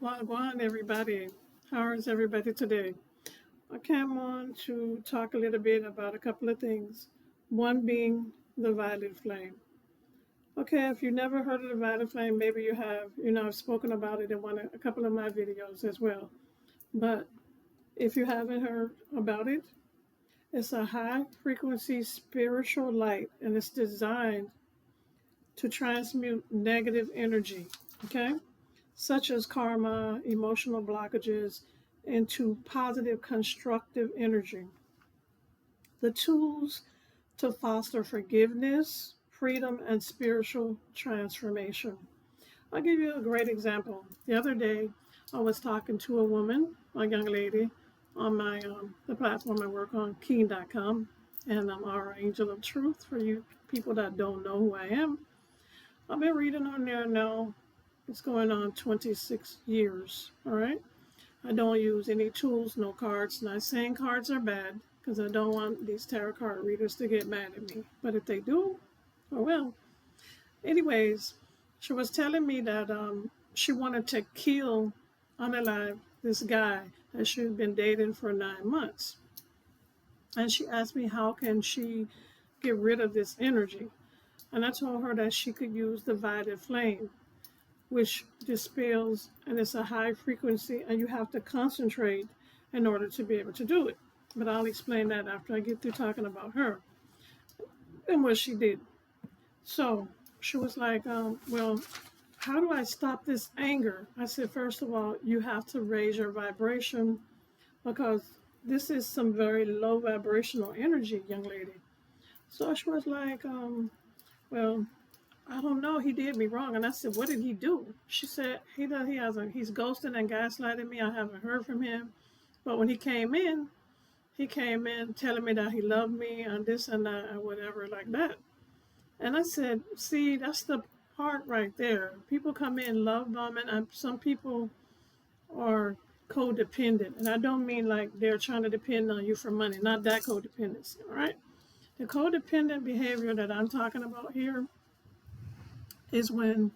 Wagwan, everybody. How is everybody today? I came on to talk a little bit about a couple of things. One being the violet flame. Okay, if you never heard of the violet flame, maybe you have. I've spoken about it in a couple of my videos as well. But if you haven't heard about it, it's a high frequency spiritual light and it's designed to transmute negative energy. Okay? Such as karma, emotional blockages, into positive, constructive energy. The tools to foster forgiveness, freedom, and spiritual transformation. I'll give you a great example. The other day, I was talking to a woman, a young lady, on my the platform I work on, Keen.com, and I'm our Angel of Truth for you people that don't know who I am. I've been reading on there now. It's going on 26 years, all right? I don't use any tools, no cards. Not saying cards are bad, because I don't want these tarot card readers to get mad at me. But if they do, oh well. Anyways, she was telling me that she wanted to kill, unalive this guy that she'd been dating for 9 months. And she asked me how can she get rid of this energy. And I told her that she could use the violet flame, which dispels, and it's a high frequency, and you have to concentrate in order to be able to do it. But I'll explain that after I get through talking about her and what she did. So she was like, well, how do I stop this anger? I said, first of all, you have to raise your vibration because this is some very low vibrational energy, young lady. So she was like, well, I don't know. He did me wrong. And I said, what did he do? She said, he's ghosting and gaslighting me. I haven't heard from him. But when he came in telling me that he loved me and this and that and whatever like that. And I said, see, that's the part right there. People come in love bombing, and some people are codependent. And I don't mean like they're trying to depend on you for money, not that codependency, all right? The codependent behavior that I'm talking about here is when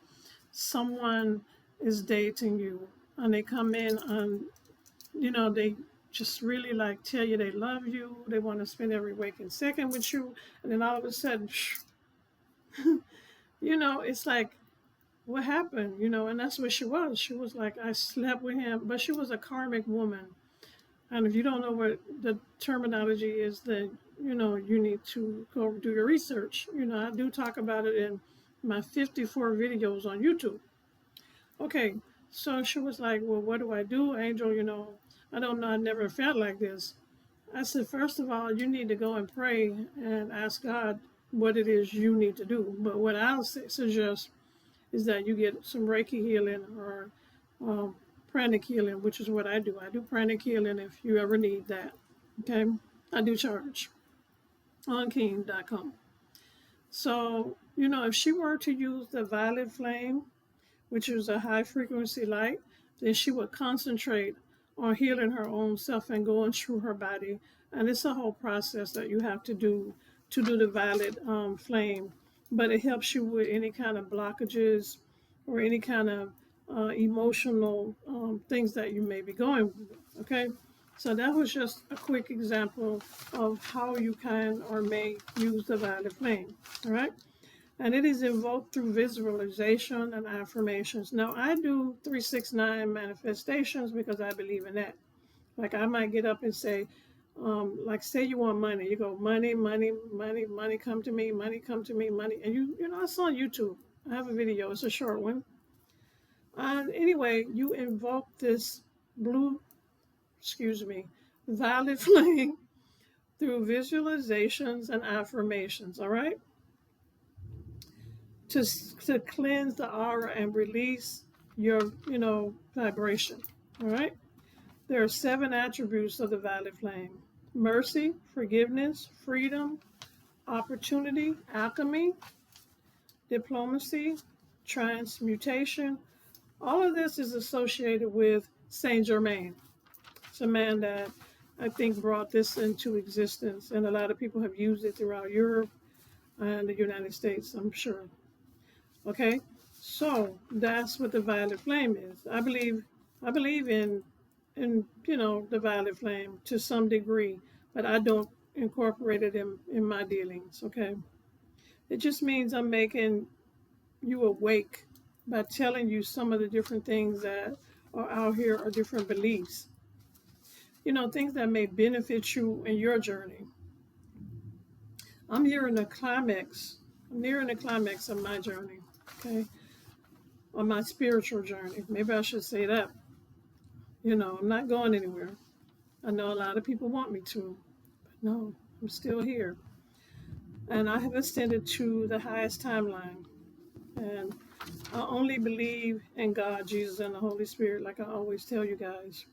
someone is dating you and they come in and, they just really like tell you they love you, they want to spend every waking second with you, and then all of a sudden, it's like, what happened? And that's what she was. She was like, I slept with him, but she was a karmic woman. And if you don't know what the terminology is, then, you need to go do your research. I do talk about it in my 54 videos on YouTube. Okay, so she was like, well, what do I do, Angel? I don't know. I never felt like this. I said, first of all, you need to go and pray and ask God what it is you need to do. But what I'll suggest is that you get some Reiki healing or pranic healing, which is what I do. I do pranic healing if you ever need that. Okay, I do charge on Keen.com. So, if she were to use the violet flame, which is a high frequency light, then she would concentrate on healing her own self and going through her body. And it's a whole process that you have to do the violet flame. But it helps you with any kind of blockages or any kind of emotional things that you may be going with. Okay? So that was just a quick example of how you can or may use the violet flame. All right? And it is invoked through visualization and affirmations. Now, I do 369 manifestations because I believe in that. Like, I might get up and say, say you want money. You go, money, money, money, money, come to me, money, come to me, money. And it's on YouTube. I have a video. It's a short one. And anyway, you invoke this violet flame through visualizations and affirmations, all right? To cleanse the aura and release your, vibration, all right? There are 7 attributes of the violet flame: mercy, forgiveness, freedom, opportunity, alchemy, diplomacy, transmutation. All of this is associated with Saint Germain. It's a man that I think brought this into existence, and a lot of people have used it throughout Europe and the United States, I'm sure. Okay, so that's what the violet flame is. I believe I believe in the violet flame to some degree, but I don't incorporate it in my dealings. Okay, it just means I'm making you awake by telling you some of the different things that are out here or different beliefs. Things that may benefit you in your journey. I'm nearing the climax. I'm nearing the climax of my journey. Okay, on my spiritual journey. Maybe I should say that. I'm not going anywhere. I know a lot of people want me to, but no, I'm still here. And I have ascended to the highest timeline. And I only believe in God, Jesus, and the Holy Spirit, like I always tell you guys.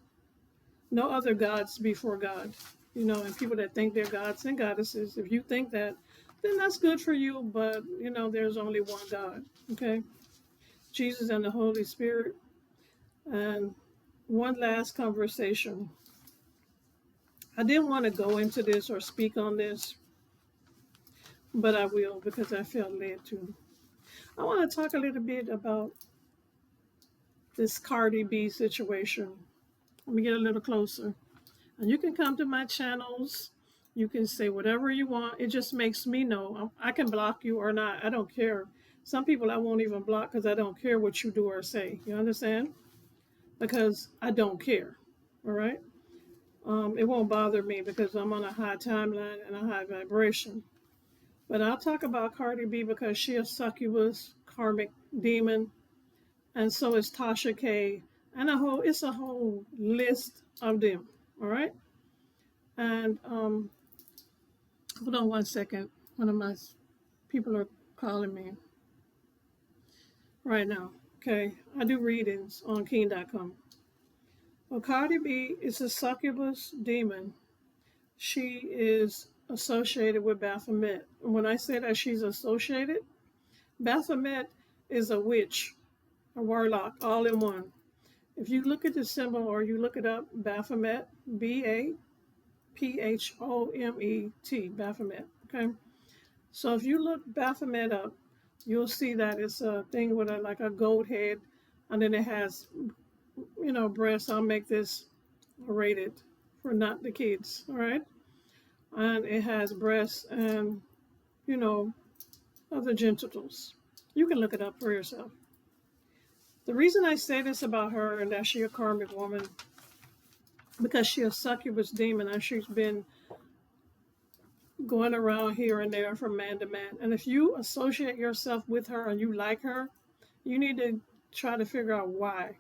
No other gods before God. And people that think they're gods and goddesses, if you think that, then that's good for you, but there's only one God. Okay? Jesus and the Holy Spirit. And one last conversation. I didn't want to go into this or speak on this, but I will because I felt led to. I want to talk a little bit about this Cardi B situation. Let me get a little closer. And you can come to my channels. You can say whatever you want. It just makes me know. I can block you or not. I don't care. Some people I won't even block because I don't care what you do or say. You understand? Because I don't care. All right? It won't bother me because I'm on a high timeline and a high vibration. But I'll talk about Cardi B because she is succubus, karmic demon, and so is Tasha K, and it's a whole list of them. All right. And hold on one second. One of my people are calling me right now. Okay, I do readings on King.com. Well, Cardi B is a succubus demon. She is associated with Baphomet. And when I say that she's associated, Baphomet is a witch, a warlock, all in one. If you look at the symbol or you look it up, Baphomet, Baphomet, Baphomet. Okay, so if you look Baphomet up, you'll see that it's a thing with like a goat head, and then it has breasts. I'll make this rated for not the kids, all right? And it has breasts and you know other genitals. You can look it up for yourself. The reason I say this about her and that she's a karmic woman, because she's a succubus demon and she's been going around here and there from man to man. And if you associate yourself with her and you like her, you need to try to figure out why.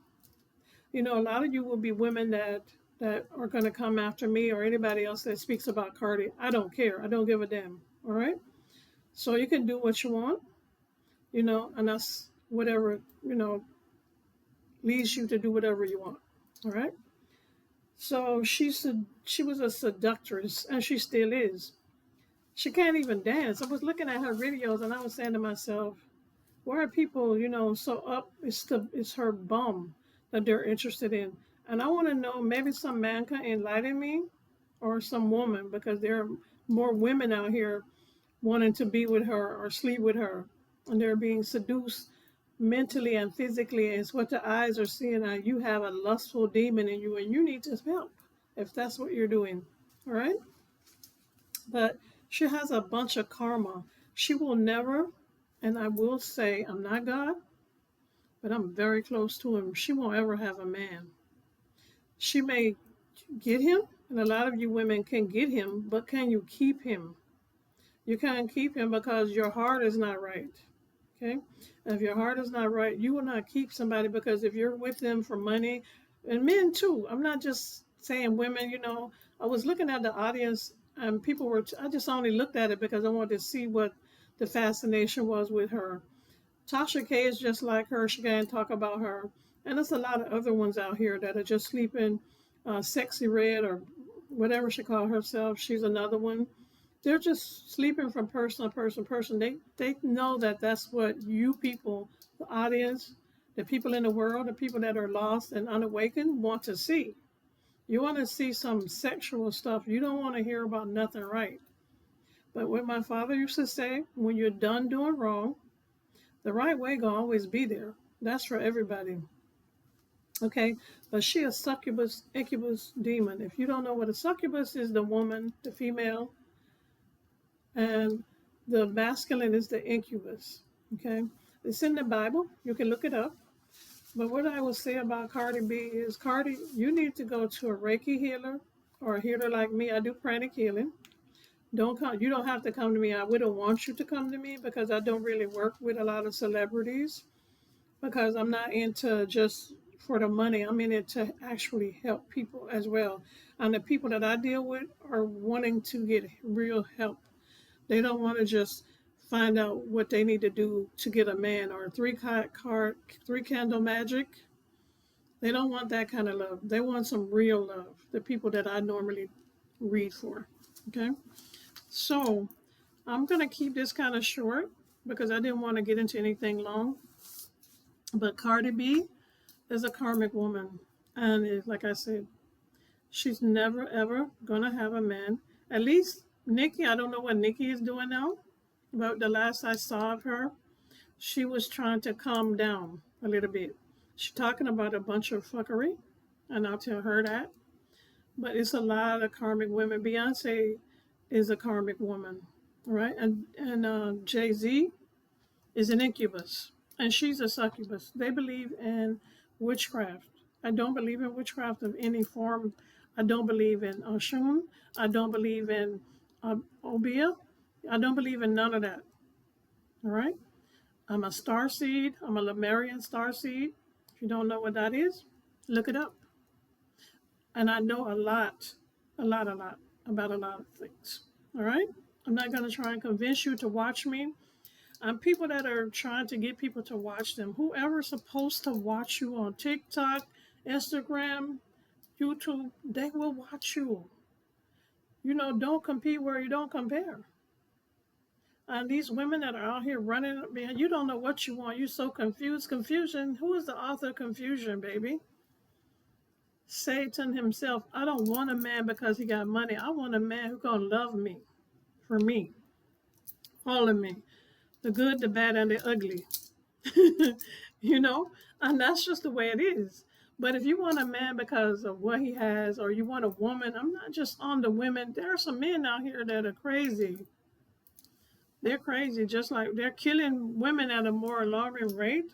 A lot of you will be women that are going to come after me or anybody else that speaks about Cardi. I don't care. I don't give a damn. All right. So you can do what you want, and that's whatever leads you to do whatever you want. All right. So she was a seductress, and she still is. She can't even dance. I was looking at her videos, and I was saying to myself, why are people, so up? It's her bum that they're interested in, and I want to know maybe some man can enlighten me, or some woman, because there are more women out here wanting to be with her or sleep with her, and they're being seduced mentally and physically. It's what the eyes are seeing. You have a lustful demon in you, and you need to help if that's what you're doing. All right, but she has a bunch of karma. She will never, and I will say, I'm not God, but I'm very close to him. She won't ever have a man. She may get him, and a lot of you women can get him, but can you keep him? You can't keep him because your heart is not right. Okay? And if your heart is not right, you will not keep somebody, because if you're with them for money, and men too, I'm not just saying women, I was looking at the audience and people were, I just only looked at it because I wanted to see what the fascination was with her. Tasha K is just like her. She can't talk about her. And there's a lot of other ones out here that are just sleeping. Sexy Red or whatever she called herself, she's another one. They're just sleeping from person to person to person. They know that that's what you people, the audience, the people in the world, the people that are lost and unawakened want to see. You want to see some sexual stuff. You don't want to hear about nothing right. But what my father used to say, when you're done doing wrong, the right way gonna always be there. That's for everybody. Okay, but she a succubus, incubus demon. If you don't know what a succubus is, the woman, the female, and the masculine is the incubus. Okay, it's in the Bible. You can look it up. But what I will say about Cardi B is, Cardi, you need to go to a Reiki healer or a healer like me. I do pranic healing. Don't come. You don't have to come to me. I wouldn't want you to come to me because I don't really work with a lot of celebrities because I'm not into just for the money. I'm in it to actually help people as well. And the people that I deal with are wanting to get real help. They don't want to just find out what they need to do to get a man or three candle magic. They don't want that kind of love. They want some real love. The people that I normally read for. Okay. So I'm going to keep this kind of short because I didn't want to get into anything long. But Cardi B is a karmic woman. And like I said, she's never, ever going to have a man. At least Nikki, I don't know what Nikki is doing now. But the last I saw of her, she was trying to calm down a little bit. She's talking about a bunch of fuckery. And I'll tell her that. But it's a lot of karmic women. Beyonce is a karmic woman, right? And Jay Z is an incubus, and she's a succubus. They believe in witchcraft. I don't believe in witchcraft of any form. I don't believe in Oshun. I don't believe in Obia. I don't believe in none of that. All right. I'm a star seed. I'm a Lemurian star seed. If you don't know what that is, look it up. And I know a lot about a lot of things. All right? I'm not going to try and convince you to watch me. People that are trying to get people to watch them. Whoever's supposed to watch you on TikTok, Instagram, YouTube, they will watch you. Don't compete where you don't compare. And these women that are out here running, man, you don't know what you want. You're so confused. Confusion. Who is the author of confusion, baby? Satan himself. I don't want a man because he got money. I want a man who's gonna love me, for me, all of me, the good, the bad, and the ugly. you know, and that's just the way it is. But if you want a man because of what he has, or you want a woman, I'm not just on the women. There are some men out here that are crazy. They're crazy, just like they're killing women at a more alarming rate.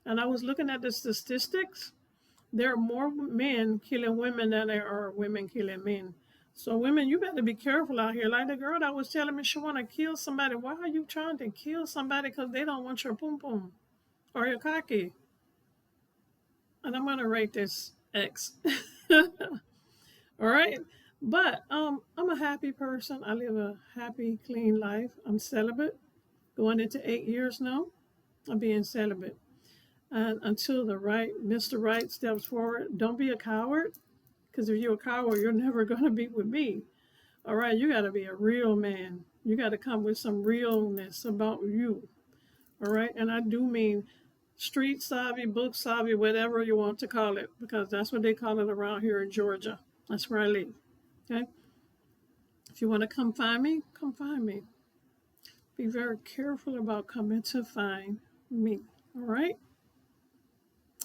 And I was looking at the statistics. There are more men killing women than there are women killing men. So women, you better be careful out here. Like the girl that was telling me she want to kill somebody. Why are you trying to kill somebody? Because they don't want your pum pum or your cocky. And I'm gonna rate this X. All right. But I'm a happy person. I live a happy, clean life. I'm celibate, going into 8 years now. I'm being celibate. And until Mr. Right steps forward, don't be a coward. Because if you're a coward, you're never going to be with me. All right, you got to be a real man. You got to come with some realness about you. All right, and I do mean street savvy, book savvy, whatever you want to call it, because that's what they call it around here in Georgia. That's where I live. Okay, if you want to come find me, come find me. Be very careful about coming to find me. All right.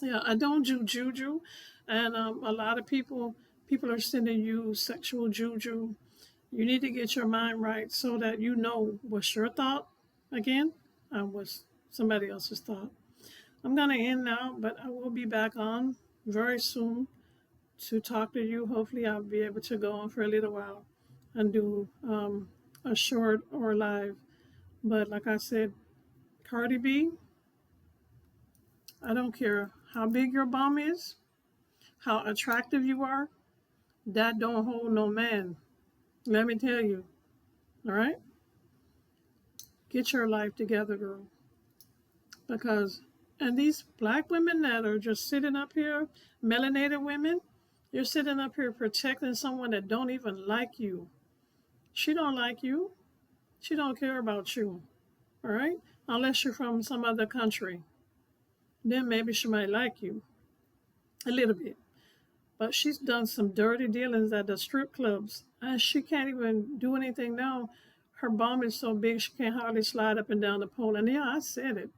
Yeah, I don't do juju, and a lot of people are sending you sexual juju. You need to get your mind right so that you know what's your thought again and what's somebody else's thought. I'm gonna end now, but I will be back on very soon to talk to you. Hopefully, I'll be able to go on for a little while and do a short or live. But like I said, Cardi B, I don't care how big your bum is, how attractive you are, that don't hold no man. Let me tell you. All right? Get your life together, girl. Because, and these black women that are just sitting up here, melanated women, you're sitting up here protecting someone that don't even like you. She don't like you. She don't care about you. All right? Unless you're from some other country. Then maybe she might like you. A little bit. But she's done some dirty dealings at the strip clubs, and she can't even do anything now. Her bum is so big she can't hardly slide up and down the pole. And yeah, I said it.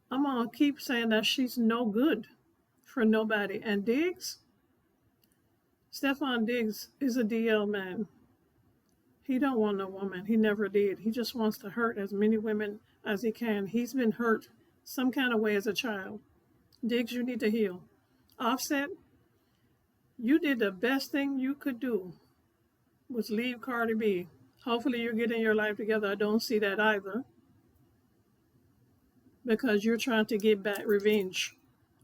I'm gonna keep saying that she's no good. for nobody. And Diggs, Stefan Diggs is a DL man. He don't want no woman. He never did. He just wants to hurt as many women as he can. He's been hurt some kind of way as a child. Diggs, you need to heal. Offset, you did the best thing you could do was leave Cardi B. Hopefully you're getting your life together. I don't see that either because you're trying to get back revenge.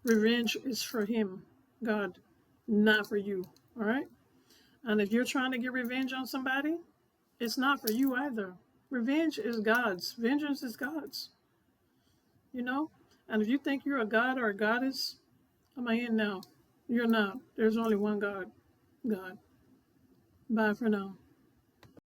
Revenge is for him, God, not for you. All right? And if you're trying to get revenge on somebody, it's not for you either. Revenge is God's. Vengeance is God's. You know? And if you think you're a god or a goddess, am I in now? You're not. There's only one God. God. Bye for now.